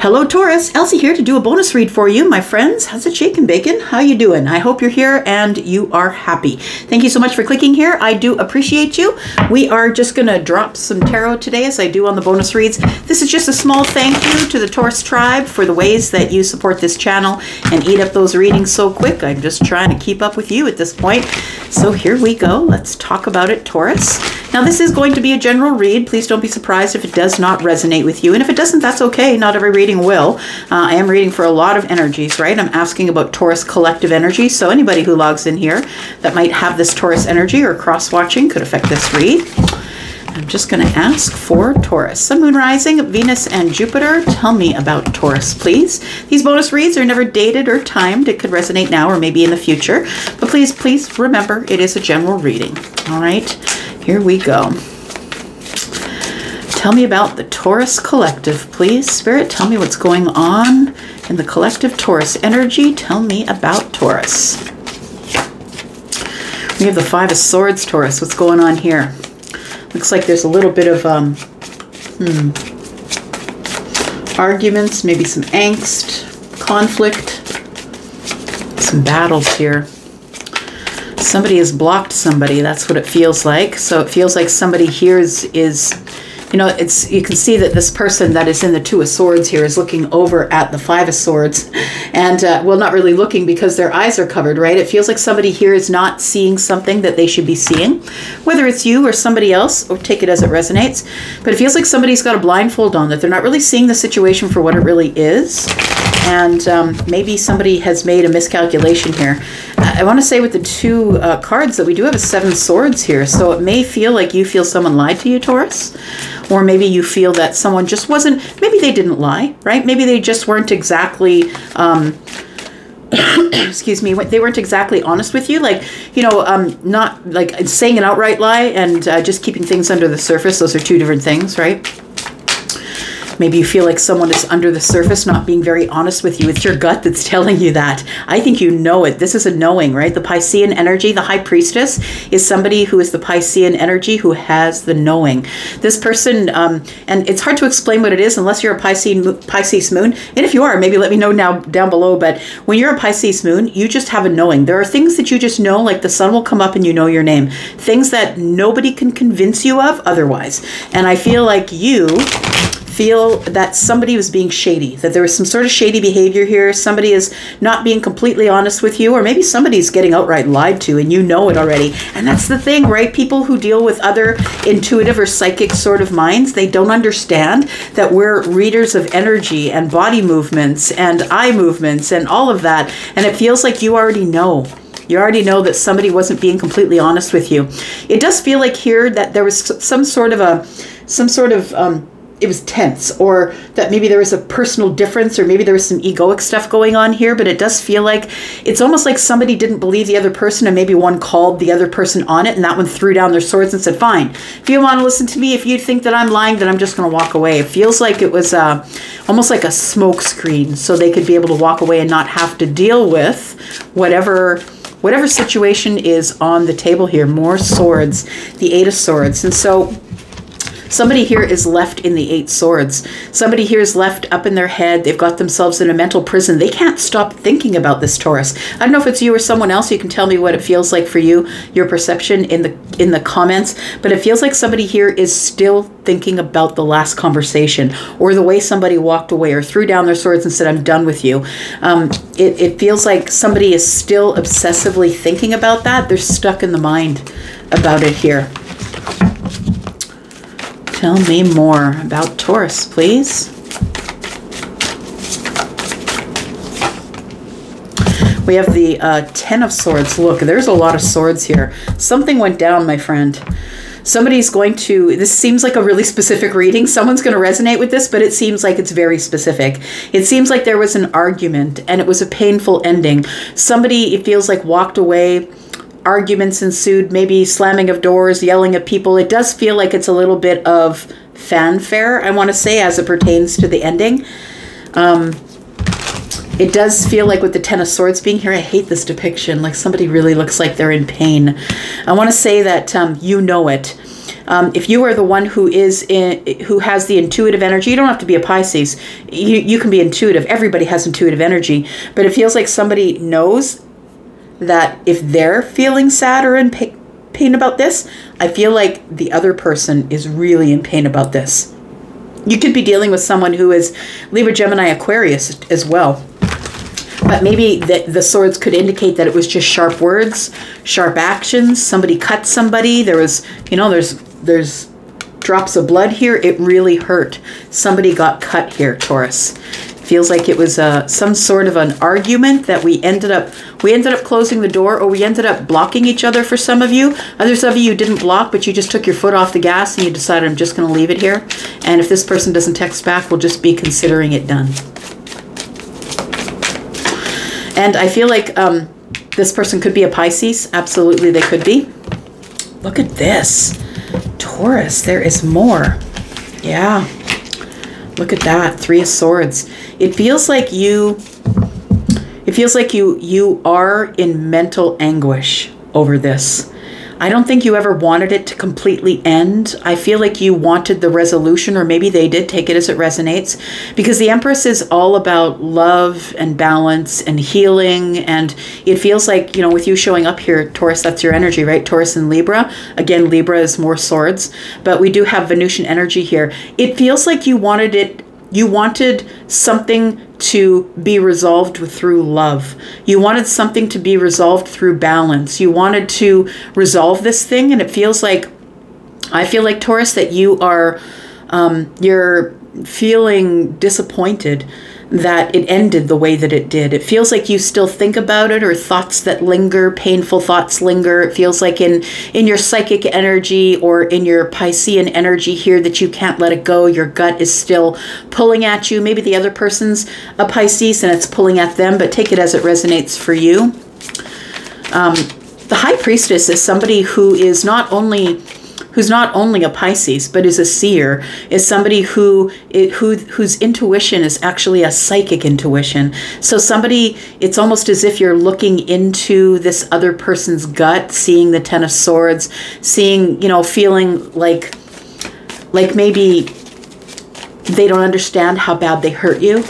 Hello Taurus, Elsie here to do a bonus read for you, my friends. How's it shaking, bacon? How you doing? I hope you're here and you are happy. Thank you so much for clicking here. I do appreciate you. We are just going to drop some tarot today as I do on the bonus reads. This is just a small thank you to the Taurus tribe for the ways that you support this channel and eat up those readings so quick. I'm just trying to keep up with you at this point. So here we go. Let's talk about it, Taurus. Now this is going to be a general read. Please don't be surprised if it does not resonate with you. And if it doesn't, that's okay. Not every reading will. I am reading for a lot of energies, right? I'm asking about Taurus collective energy. So anybody who logs in here that might have this Taurus energy or cross-watching could affect this read. I'm just going to ask for Taurus. Sun, Moon, Rising, Venus, and Jupiter. Tell me about Taurus, please. These bonus reads are never dated or timed. It could resonate now or maybe in the future. But please remember, it is a general reading. All right, here we go. Tell me about the Taurus collective, please. Spirit, tell me what's going on in the collective Taurus energy. Tell me about Taurus. We have the Five of Swords, Taurus. What's going on here? Looks like there's a little bit of arguments, maybe some angst, conflict, some battles here. Somebody has blocked somebody. That's what it feels like. So it feels like somebody here is you know, you can see that this person that is in the Two of Swords here is looking over at the Five of Swords and, well, not really looking because their eyes are covered, right? It feels like somebody here is not seeing something that they should be seeing, whether it's you or somebody else, or take it as it resonates. But it feels like somebody's got a blindfold on, that they're not really seeing the situation for what it really is. And maybe somebody has made a miscalculation here. I want to say with the two cards that we do have a Seven Swords here. So it may feel like you feel someone lied to you, Taurus. Or maybe you feel that someone just wasn't, maybe they didn't lie, right? Maybe they just weren't exactly, excuse me, they weren't exactly honest with you. Like, you know, not like saying an outright lie and just keeping things under the surface. Those are two different things, right? Maybe you feel like someone is under the surface, not being very honest with you. It's your gut that's telling you that. I think you know it. This is a knowing, right? The Piscean energy, the High Priestess, is somebody who is the Piscean energy who has the knowing. This person, and it's hard to explain what it is unless you're a Pisces moon. And if you are, maybe let me know now down below. But when you're a Pisces moon, you just have a knowing. There are things that you just know, like the sun will come up and you know your name. Things that nobody can convince you of otherwise. And I feel like you feel that somebody was being shady, that there was some sort of shady behavior here. Somebody is not being completely honest with you, or maybe somebody's getting outright lied to and you know it already. And that's the thing, right? People who deal with other intuitive or psychic sort of minds, they don't understand that we're readers of energy and body movements and eye movements and all of that. And it feels like you already know. You already know that somebody wasn't being completely honest with you. It does feel like here that there was some sort of it was tense, or that maybe there was a personal difference, or maybe there was some egoic stuff going on here. But it does feel like it's almost like somebody didn't believe the other person, and maybe one called the other person on it, and that one threw down their swords and said, fine, if you want to listen to me, if you think that I'm lying, then I'm just going to walk away. It feels like it was almost like a smoke screen, so they could be able to walk away and not have to deal with whatever situation is on the table here. More swords, the Eight of Swords. And so somebody here is left in the Eight Swords. Somebody here is left up in their head. They've got themselves in a mental prison. They can't stop thinking about this, Taurus. I don't know if it's you or someone else. You can tell me what it feels like for you, your perception in the comments. But it feels like somebody here is still thinking about the last conversation, or the way somebody walked away or threw down their swords and said, I'm done with you. It feels like somebody is still obsessively thinking about that. They're stuck in the mind about it here. Tell me more about Taurus, please. We have the Ten of Swords. Look, there's a lot of swords here. Something went down, my friend. Somebody's going to, this seems like a really specific reading. Someone's going to resonate with this, but it seems like it's very specific. It seems like there was an argument and it was a painful ending. Somebody, it feels like, walked away. Arguments ensued, maybe slamming of doors, yelling at people. It does feel like it's a little bit of fanfare, I want to say, as it pertains to the ending. It does feel like with the Ten of Swords being here, I hate this depiction, like somebody really looks like they're in pain. I want to say that you know it. If you are the one who has the intuitive energy, you don't have to be a Pisces. You can be intuitive. Everybody has intuitive energy. But it feels like somebody knows that if they're feeling sad or in pain about this, I feel like the other person is really in pain about this. You could be dealing with someone who is Libra, Gemini, Aquarius as well. But maybe the swords could indicate that it was just sharp words, sharp actions. Somebody cut somebody. There was, there's drops of blood here. It really hurt. Somebody got cut here, Taurus. Feels like it was some sort of an argument that we ended up closing the door, or we ended up blocking each other for some of you. Others of you didn't block, but you just took your foot off the gas and you decided, I'm just going to leave it here. And if this person doesn't text back, we'll just be considering it done. And I feel like this person could be a Pisces. Absolutely, they could be. Look at this. Taurus, there is more. Yeah. Look at that. 3 of Swords. It feels like you are in mental anguish over this. I don't think you ever wanted it to completely end. I feel like you wanted the resolution, or maybe they did. Take it as it resonates, because the Empress is all about love and balance and healing. And it feels like, with you showing up here, Taurus, that's your energy, right? Taurus and Libra. Again, Libra is more swords, but we do have Venusian energy here. It feels like you wanted something to be resolved through love. You wanted something to be resolved through balance. You wanted to resolve this thing, and it feels like, I feel like, Taurus, that you are, you're feeling disappointed that it ended the way that it did. It feels like you still think about it, or thoughts that linger, painful thoughts linger. It feels like in your psychic energy or in your Piscean energy here that you can't let it go. Your gut is still pulling at you. Maybe the other person's a Pisces and it's pulling at them, but take it as it resonates for you. The High Priestess is somebody who is not only a Pisces, but is a seer, is somebody whose intuition is actually a psychic intuition. So somebody, it's almost as if you're looking into this other person's gut, seeing the 10 of Swords, seeing, feeling like maybe they don't understand how bad they hurt you,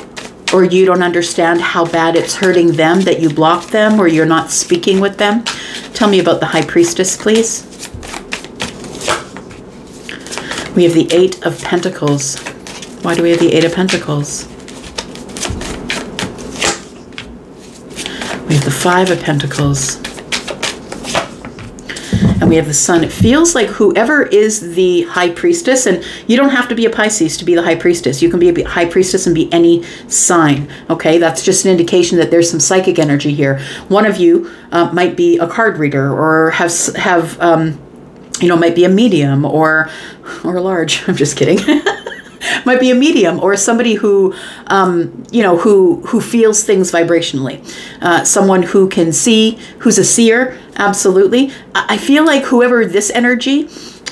or you don't understand how bad it's hurting them that you blocked them, or you're not speaking with them. Tell me about the High Priestess, please. We have the 8 of Pentacles. Why do we have the 8 of Pentacles? We have the 5 of Pentacles. And we have the Sun. It feels like whoever is the High Priestess, and you don't have to be a Pisces to be the High Priestess. You can be a High Priestess and be any sign, okay? That's just an indication that there's some psychic energy here. One of you might be a card reader, or might be a medium or large. I'm just kidding. Might be a medium, or somebody who, who feels things vibrationally. Someone who can see, who's a seer. Absolutely. I feel like whoever this energy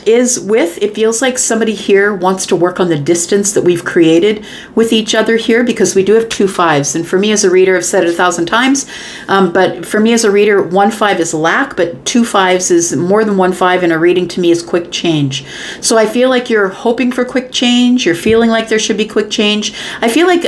is with, it feels like somebody here wants to work on the distance that we've created with each other here, because we do have 2 5s. And for me as a reader, I've said it 1,000 times, but for me as a reader, 1 5 is lack, but 2 5s is more than 1 5 in a reading. To me is quick change. So I feel like you're hoping for quick change. You're feeling like there should be quick change. I feel like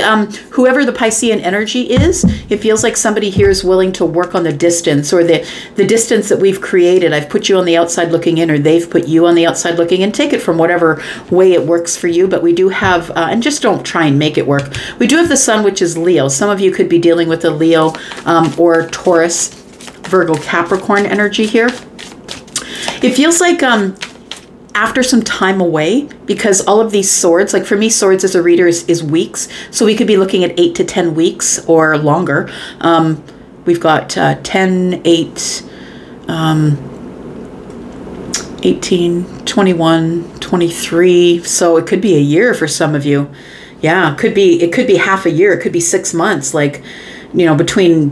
whoever the Piscean energy is, it feels like somebody here is willing to work on the distance, or the distance that we've created. I've put you on the outside looking in, or they've put you on the outside looking in. Take it from whatever way it works for you, but we do have, and just don't try and make it work. We do have the Sun, which is Leo. Some of you could be dealing with a Leo or Taurus, Virgo, Capricorn energy here. It feels like after some time away, because all of these swords, like for me, swords as a reader is weeks. So we could be looking at 8 to 10 weeks or longer. We've got 10, 8, 18, 21, 23. So it could be a year for some of you. Yeah, it could be half a year. It could be 6 months, like, between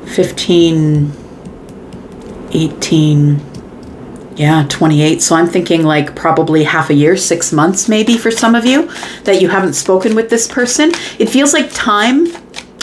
15, 18, 28. So I'm thinking like probably half a year, 6 months maybe for some of you that you haven't spoken with this person. It feels like time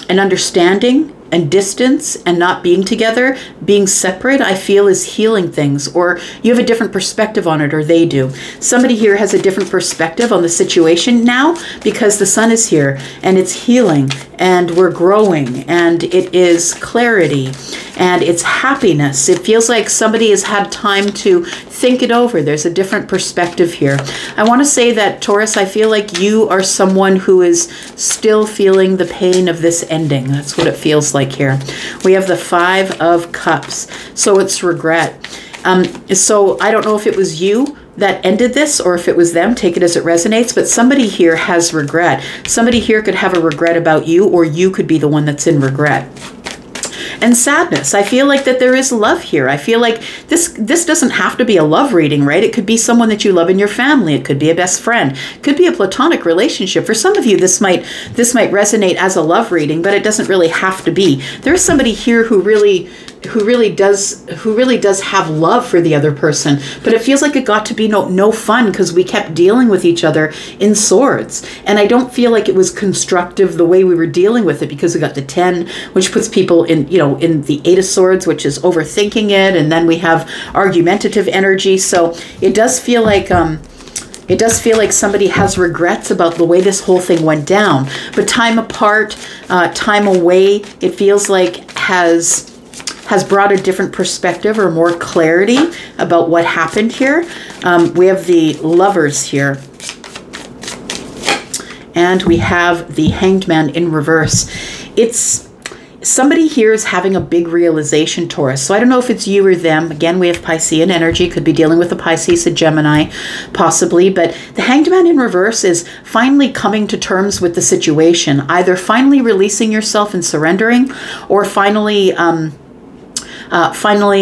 and understanding and distance and not being together, being separate, I feel is healing things, or you have a different perspective on it, or they do. Somebody here has a different perspective on the situation now because the sun is here and it's healing and we're growing and it is clarity and it's happiness. It feels like somebody has had time to think it over. There's a different perspective here. I want to say that, Taurus, I feel like you are someone who is still feeling the pain of this ending. That's what it feels like here. We have the 5 of Cups, so it's regret. So I don't know if it was you that ended this or if it was them. Take it as it resonates, but somebody here has regret. Somebody here could have a regret about you, or you could be the one that's in regret. And sadness. I feel like that there is love here. I feel like this doesn't have to be a love reading, right? It could be someone that you love in your family. It could be a best friend. It could be a platonic relationship. For some of you, this might resonate as a love reading, but it doesn't really have to be. There's somebody here who really does have love for the other person, but it feels like it got to be no fun because we kept dealing with each other in swords, and I don't feel like it was constructive the way we were dealing with it, because we got the 10, which puts people in, you know, in the 8 of Swords, which is overthinking it, and then we have argumentative energy. So it does feel like somebody has regrets about the way this whole thing went down. But time apart, time away, it feels like has brought a different perspective or more clarity about what happened here. We have the Lovers here. And we have the Hanged Man in reverse. It's somebody here is having a big realization, Taurus. So I don't know if it's you or them. Again, we have Piscean energy. Could be dealing with a Pisces, a Gemini, possibly. But the Hanged Man in reverse is finally coming to terms with the situation. Either finally releasing yourself and surrendering, or finally,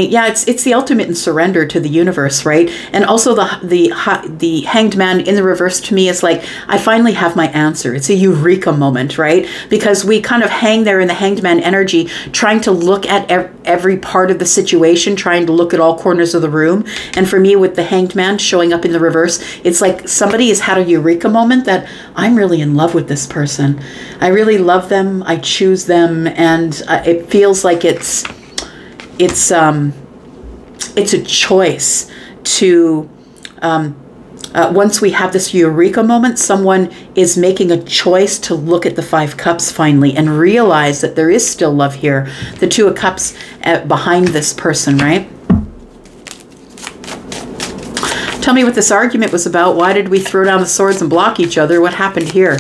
yeah, it's the ultimate in surrender to the universe, right? And also the Hanged Man in the reverse to me is like, I finally have my answer. It's a eureka moment, right? Because we kind of hang there in the Hanged Man energy, trying to look at every part of the situation, trying to look at all corners of the room. And for me, with the Hanged Man showing up in the reverse, it's like somebody has had a eureka moment that I'm really in love with this person. I really love them. I choose them. And it feels like it's a choice to, once we have this eureka moment, someone is making a choice to look at the 5 Cups finally and realize that there is still love here. The 2 of Cups behind this person, right? Tell me what this argument was about. Why did we throw down the swords and block each other? What happened here?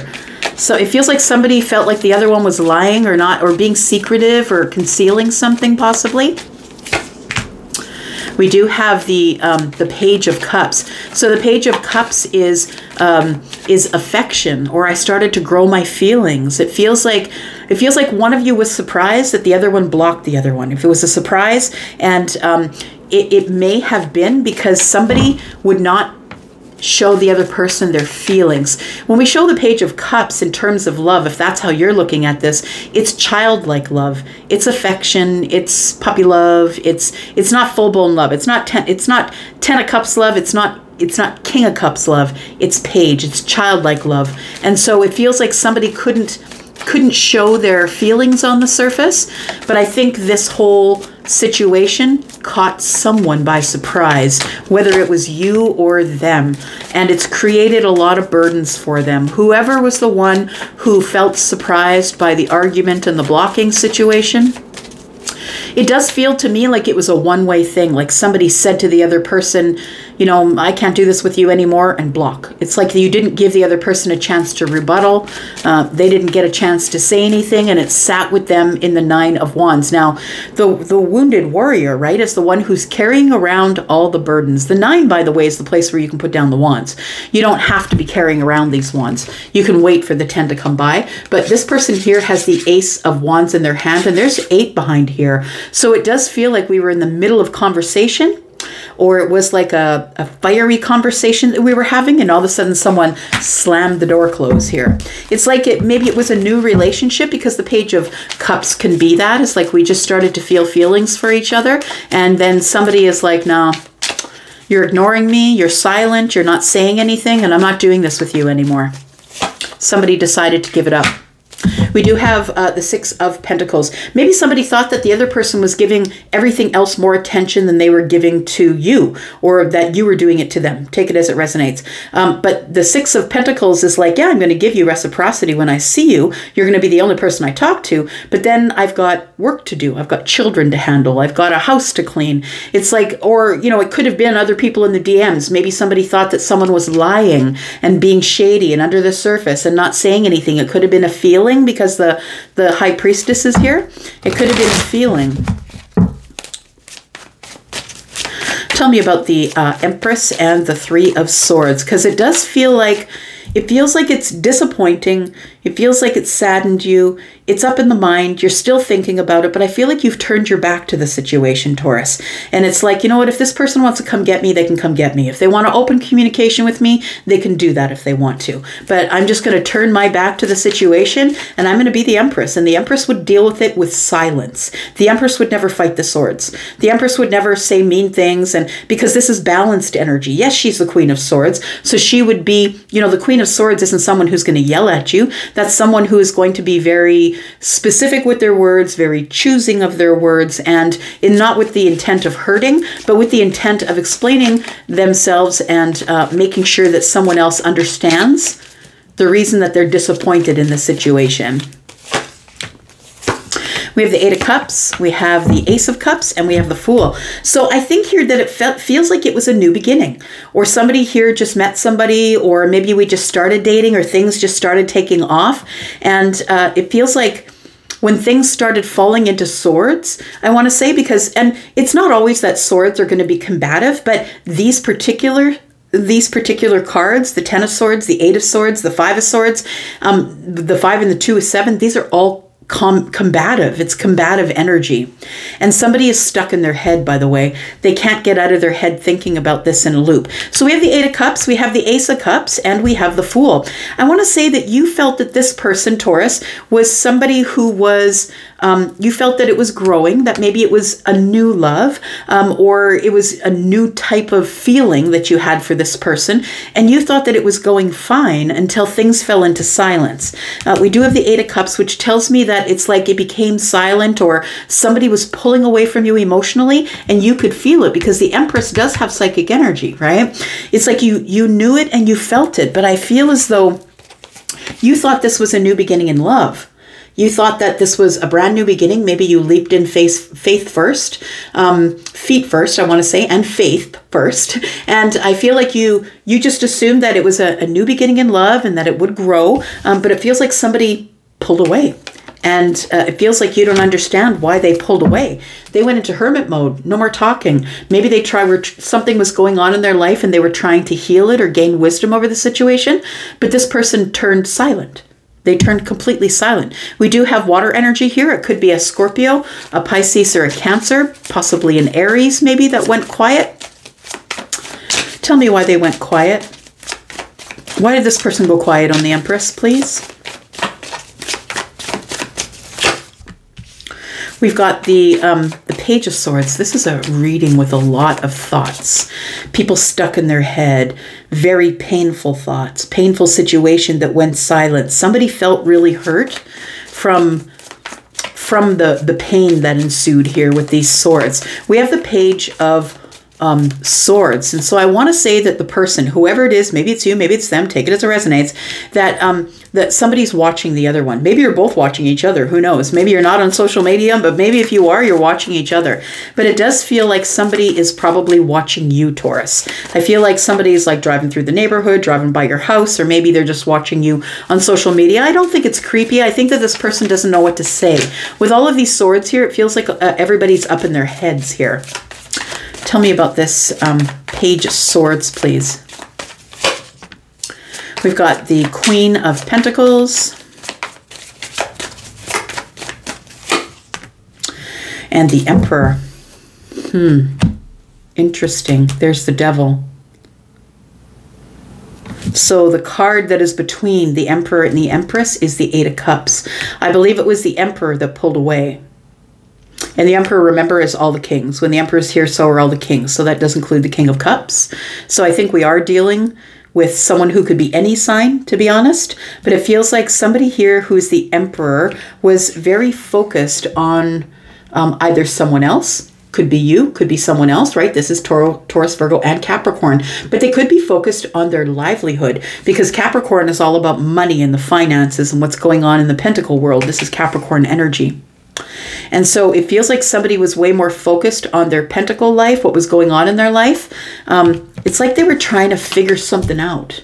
So it feels like somebody felt like the other one was lying or not, or being secretive or concealing something possibly. We do have the Page of Cups. So the Page of Cups is affection, or I started to grow my feelings. It feels like one of you was surprised that the other one blocked the other one. If it was a surprise, and it may have been because somebody would not show the other person their feelings. When we show the Page of Cups in terms of love, if that's how you're looking at this, it's childlike love. It's affection. It's puppy love. It's not full-blown love. It's not 10 of Cups love. It's not King of Cups love. It's Page. It's childlike love. And so it feels like somebody couldn't show their feelings on the surface, but I think this whole situation caught someone by surprise, whether it was you or them, and it's created a lot of burdens for them. Whoever was the one who felt surprised by the argument and the blocking situation, it does feel to me like it was a one-way thing, like somebody said to the other person, you know, I can't do this with you anymore, and block. It's like you didn't give the other person a chance to rebuttal. They didn't get a chance to say anything, and it sat with them in the 9 of Wands. Now, the wounded warrior, right, is the one who's carrying around all the burdens. The 9, by the way, is the place where you can put down the wands. You don't have to be carrying around these wands. You can wait for the 10 to come by. But this person here has the Ace of Wands in their hand, and there's 8 behind here. So it does feel like we were in the middle of conversation, or it was like a fiery conversation that we were having, and all of a sudden someone slammed the door close here. It's like maybe it was a new relationship, because the Page of Cups can be that. It's like we just started to feel feelings for each other, and then somebody is like, no, you're ignoring me, you're silent, you're not saying anything, and I'm not doing this with you anymore. Somebody decided to give it up. We do have the Six of Pentacles. Maybe somebody thought that the other person was giving everything else more attention than they were giving to you, or that you were doing it to them. Take it as it resonates. But the Six of Pentacles is like, yeah, I'm going to give you reciprocity when I see you. You're going to be the only person I talk to. But then I've got work to do. I've got children to handle. I've got a house to clean. It's like, or, you know, it could have been other people in the DMs. Maybe somebody thought that someone was lying and being shady and under the surface and not saying anything. It could have been a feeling, because the High Priestess is here. It could have been a feeling. Tell me about the Empress and the Three of Swords, because it does feel like, it feels like it's disappointing. It feels like it's saddened you. It's up in the mind. You're still thinking about it, but I feel like you've turned your back to the situation, Taurus. And it's like, you know what? If this person wants to come get me, they can come get me. If they want to open communication with me, they can do that if they want to. But I'm just going to turn my back to the situation, and I'm going to be the Empress. And the Empress would deal with it with silence. The Empress would never fight the swords. The Empress would never say mean things, and because this is balanced energy. Yes, she's the Queen of Swords, so she would be, you know, the Queen of Swords isn't someone who's going to yell at you. That's someone who is going to be very specific with their words, very choosing of their words, and not with the intent of hurting, but with the intent of explaining themselves and making sure that someone else understands the reason that they're disappointed in the situation. We have the Eight of Cups, we have the Ace of Cups, and we have the Fool. So I think here that it feels like it was a new beginning, or somebody here just met somebody, or maybe we just started dating, or things just started taking off. And it feels like when things started falling into swords, I want to say, because, and it's not always that swords are going to be combative, but these particular cards, the Ten of Swords, the Eight of Swords, the Five of Swords, the Five and the Two of Seven, these are all combative. It's combative energy. And somebody is stuck in their head, by the way. They can't get out of their head thinking about this in a loop. So we have the Eight of Cups, we have the Ace of Cups, and we have the Fool. I want to say that you felt that this person, Taurus, was somebody who was, you felt that it was growing, that maybe it was a new love, or it was a new type of feeling that you had for this person, and you thought that it was going fine until things fell into silence. We do have the Eight of Cups, which tells me that it's like it became silent, or somebody was pulling away from you emotionally, and you could feel it, because the Empress does have psychic energy, right? It's like you knew it and you felt it, but I feel as though you thought this was a new beginning in love. You thought that this was a brand new beginning. Maybe you leaped in faith first, feet first, I want to say, and faith first. And I feel like you just assumed that it was a new beginning in love and that it would grow, but it feels like somebody pulled away. And it feels like you don't understand why they pulled away. They went into hermit mode, no more talking. Maybe they something was going on in their life and they were trying to heal it or gain wisdom over the situation, but this person turned silent. They turned completely silent. We do have water energy here. It could be a Scorpio, a Pisces, or a Cancer, possibly an Aries maybe that went quiet. Tell me why they went quiet. Why did this person go quiet on the Empress, please? We've got the Page of Swords. This is a reading with a lot of thoughts. People stuck in their head, very painful thoughts, painful situation that went silent. Somebody felt really hurt from the pain that ensued here with these swords. We have the Page of Swords. And so I want to say that the person, whoever it is, maybe it's you, maybe it's them, take it as it resonates, that somebody's watching the other one. Maybe you're both watching each other. Who knows? Maybe you're not on social media, but maybe if you are, you're watching each other. But it does feel like somebody is probably watching you, Taurus. I feel like somebody's like driving through the neighborhood, driving by your house, or maybe they're just watching you on social media. I don't think it's creepy. I think that this person doesn't know what to say. With all of these swords here, it feels like everybody's up in their heads here. Tell me about this Page of Swords, please. We've got the Queen of Pentacles and the Emperor. Interesting. There's the Devil. So the card that is between the Emperor and the Empress is the Eight of Cups. I believe it was the Emperor that pulled away. And the Emperor, remember, is all the kings. When the Emperor is here, so are all the kings. So that does include the King of Cups. So I think we are dealing with someone who could be any sign, to be honest. But it feels like somebody here who is the Emperor was very focused on either someone else, could be you, could be someone else, right? This is Taurus, Virgo, and Capricorn. But they could be focused on their livelihood, because Capricorn is all about money and the finances and what's going on in the Pentacle world. This is Capricorn energy. And so it feels like somebody was way more focused on their Pentacle life, what was going on in their life. It's like they were trying to figure something out.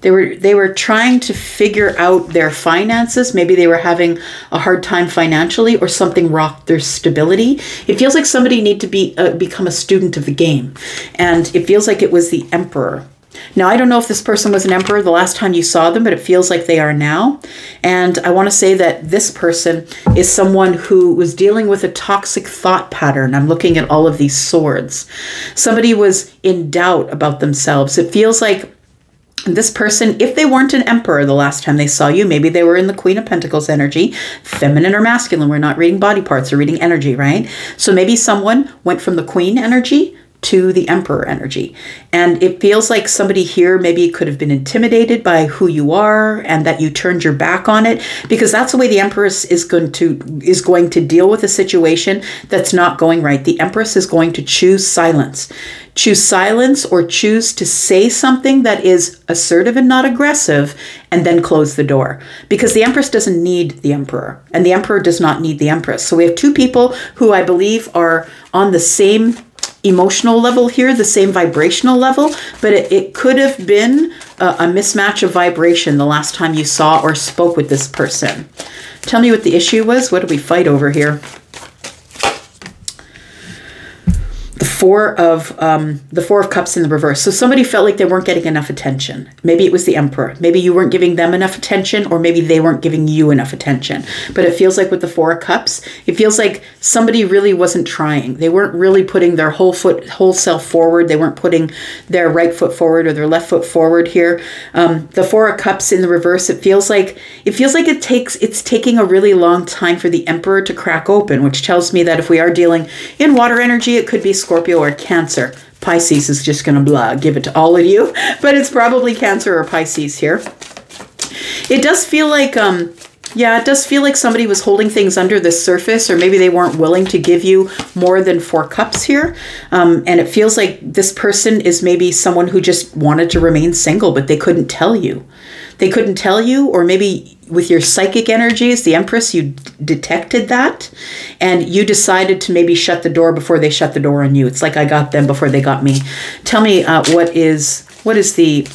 They were trying to figure out their finances. Maybe they were having a hard time financially, or something rocked their stability. It feels like somebody needed to become a student of the game. And it feels like it was the Emperor. Now, I don't know if this person was an Emperor the last time you saw them, but it feels like they are now. And I want to say that this person is someone who was dealing with a toxic thought pattern. I'm looking at all of these swords. Somebody was in doubt about themselves. It feels like this person, if they weren't an Emperor the last time they saw you, maybe they were in the Queen of Pentacles energy, feminine or masculine. We're not reading body parts, we're reading energy, right? So maybe someone went from the Queen energy to the Emperor energy. And it feels like somebody here maybe could have been intimidated by who you are, and that you turned your back on it, because that's the way the Empress is going to deal with a situation that's not going right. The Empress is going to choose silence. Choose silence, or choose to say something that is assertive and not aggressive, and then close the door. Because the Empress doesn't need the Emperor, and the Emperor does not need the Empress. So we have two people who I believe are on the same emotional level here, the same vibrational level, but it could have been a mismatch of vibration the last time you saw or spoke with this person. Tell me what the issue was. What did we fight over here? The Four of Cups in the reverse. So somebody felt like they weren't getting enough attention. Maybe it was the Emperor. Maybe you weren't giving them enough attention, or maybe they weren't giving you enough attention. But it feels like with the Four of Cups, it feels like somebody really wasn't trying. They weren't really putting their whole self forward. They weren't putting their right foot forward or their left foot forward here. The Four of Cups in the reverse, it feels like it's taking a really long time for the Emperor to crack open, which tells me that if we are dealing in water energy, it could be Scorpio or Cancer. Pisces is just going to give it to all of you, but it's probably Cancer or Pisces here. It does feel like, yeah, it does feel like somebody was holding things under the surface, or maybe they weren't willing to give you more than 4 cups here. And it feels like this person is maybe someone who just wanted to remain single, but they couldn't tell you. They couldn't tell you, or maybe with your psychic energies, the Empress, you detected that, and you decided to maybe shut the door before they shut the door on you. It's like I got them before they got me. Tell me what is the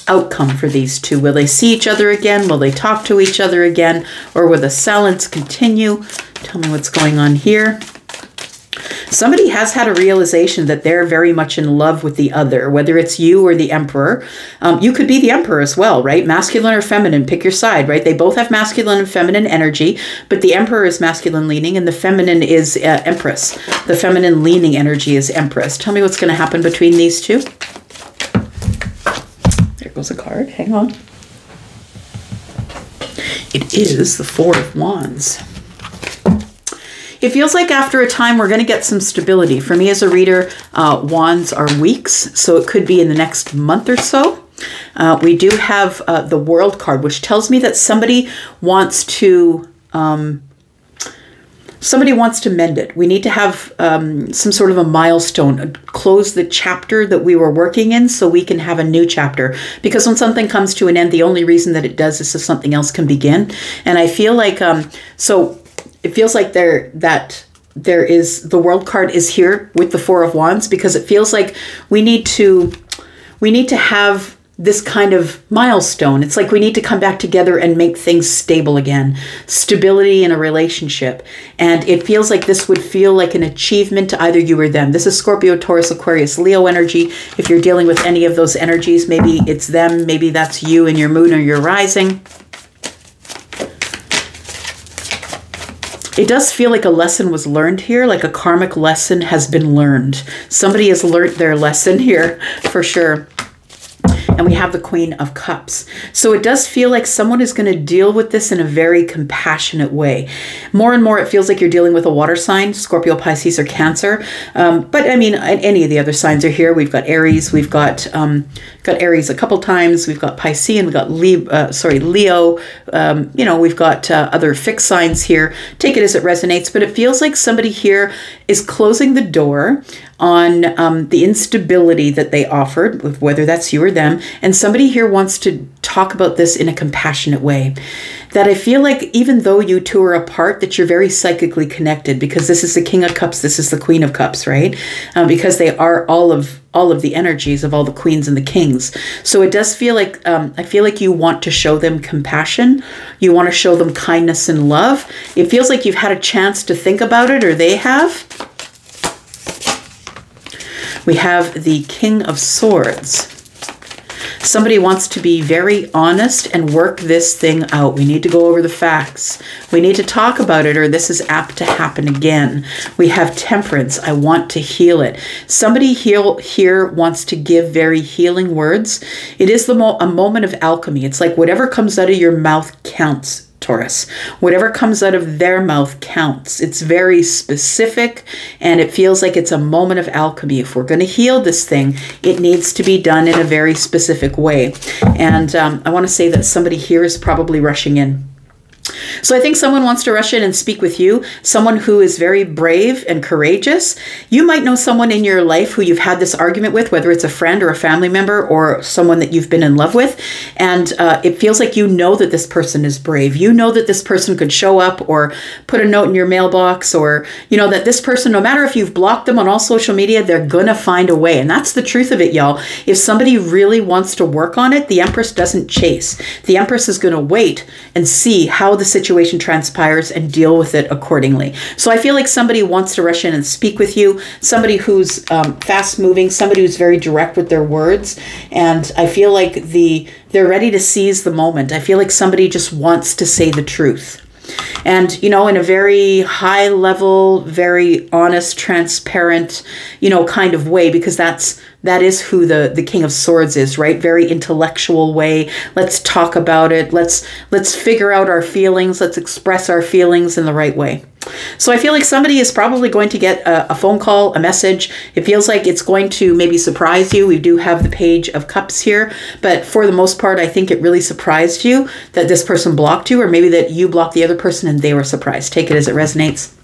outcome for these two? Will they see each other again? Will they talk to each other again? Or will the silence continue? Tell me what's going on here. Somebody has had a realization that they're very much in love with the other, whether it's you or the Emperor. You could be the Emperor as well, right? Masculine or feminine, pick your side, right? They both have masculine and feminine energy, but the Emperor is masculine leaning and the feminine is Empress. The feminine leaning energy is Empress. Tell me what's going to happen between these two. There goes a card. Hang on. It is the Four of Wands. It feels like after a time we're going to get some stability. For me as a reader, wands are weeks, so it could be in the next month or so. We do have the World card, which tells me that somebody wants to mend it. We need to have some sort of a milestone, close the chapter that we were working in so we can have a new chapter. Because when something comes to an end, the only reason that it does is so something else can begin. And I feel like, it feels like there is the World card is here with the Four of Wands, because it feels like we need to have this kind of milestone. It's like we need to come back together and make things stable again. Stability in a relationship. And it feels like this would feel like an achievement to either you or them. This is Scorpio, Taurus, Aquarius, Leo energy. If you're dealing with any of those energies, maybe it's them, maybe that's you in your moon or your rising. It does feel like a lesson was learned here, like a karmic lesson has been learned. Somebody has learned their lesson here for sure. and we have the Queen of Cups. So it does feel like someone is going to deal with this in a very compassionate way. More and more, it feels like you're dealing with a water sign, Scorpio, Pisces, or Cancer. But I mean, any of the other signs are here. We've got Aries. We've got Aries a couple times. We've got Piscean. We've got Leo. You know, we've got other fixed signs here. Take it as it resonates. But it feels like somebody here is closing the door on the instability that they offered, whether that's you or them. And somebody here wants to talk about this in a compassionate way. That I feel like even though you two are apart, that you're very psychically connected, because this is the King of Cups, this is the Queen of Cups, right? Because they are all of the energies of all the queens and the kings. So it does feel like, I feel like you want to show them compassion. You want to show them kindness and love. It feels like you've had a chance to think about it, or they have. We have the King of Swords. Somebody wants to be very honest and work this thing out. We need to go over the facts. We need to talk about it, or this is apt to happen again. We have Temperance. I want to heal it. Somebody here wants to give very healing words. It is a moment of alchemy. It's like whatever comes out of your mouth counts, Taurus. Whatever comes out of their mouth counts. It's very specific, and it feels like it's a moment of alchemy. If we're going to heal this thing, it needs to be done in a very specific way. And I want to say that somebody here is probably rushing in. So I think someone wants to rush in and speak with you, someone who is very brave and courageous. You might know someone in your life who you've had this argument with, whether it's a friend or a family member or someone that you've been in love with. And it feels like you know that this person is brave. You know that this person could show up or put a note in your mailbox, or, you know, that this person, no matter if you've blocked them on all social media, they're going to find a way. And that's the truth of it, y'all. If somebody really wants to work on it, the Empress doesn't chase. The Empress is going to wait and see how the situation transpires and deal with it accordingly. So I feel like somebody wants to rush in and speak with you, somebody who's fast moving, somebody who's very direct with their words. And I feel like they're ready to seize the moment. I feel like somebody just wants to say the truth. And, you know, in a very high level, very honest, transparent, you know, kind of way, because that is who the King of Swords is, right? Very intellectual way. Let's talk about it. Let's figure out our feelings. Let's express our feelings in the right way. So I feel like somebody is probably going to get a phone call, a message. It feels like it's going to maybe surprise you. We do have the Page of Cups here, but for the most part, I think it really surprised you that this person blocked you, or maybe that you blocked the other person and they were surprised. Take it as it resonates.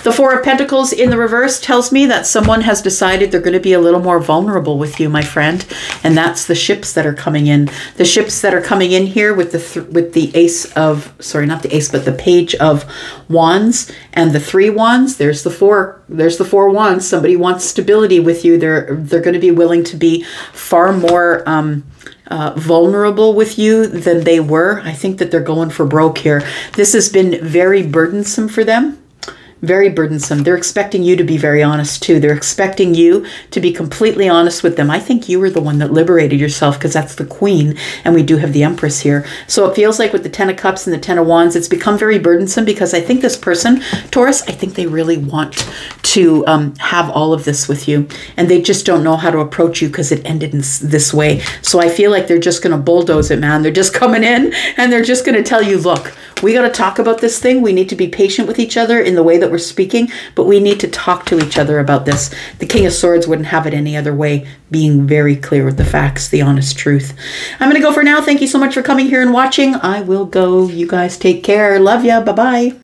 The Four of Pentacles in the reverse tells me that someone has decided they're going to be a little more vulnerable with you, my friend. And that's the ships that are coming in. The ships that are coming in here with the Ace of, sorry, not the Ace, but the Page of Wands and the 3 Wands. There's the four Wands. Somebody wants stability with you. They're going to be willing to be far more vulnerable with you than they were. I think that they're going for broke here. This has been very burdensome for them. Very burdensome. They're expecting you to be very honest too. They're expecting you to be completely honest with them. I think you were the one that liberated yourself, because that's the Queen, and we do have the Empress here. So it feels like with the 10 of Cups and the 10 of Wands, it's become very burdensome, because I think this person, Taurus, I think they really want to have all of this with you, and they just don't know how to approach you because it ended in this way. So I feel like they're just going to bulldoze it, man. They're just coming in and they're just going to tell you, look, we got to talk about this thing. We need to be patient with each other in the way that we're speaking, but we need to talk to each other about this. The King of Swords wouldn't have it any other way, being very clear with the facts, the honest truth. I'm going to go for now. Thank you so much for coming here and watching. I will go. You guys take care. Love ya. Bye-bye.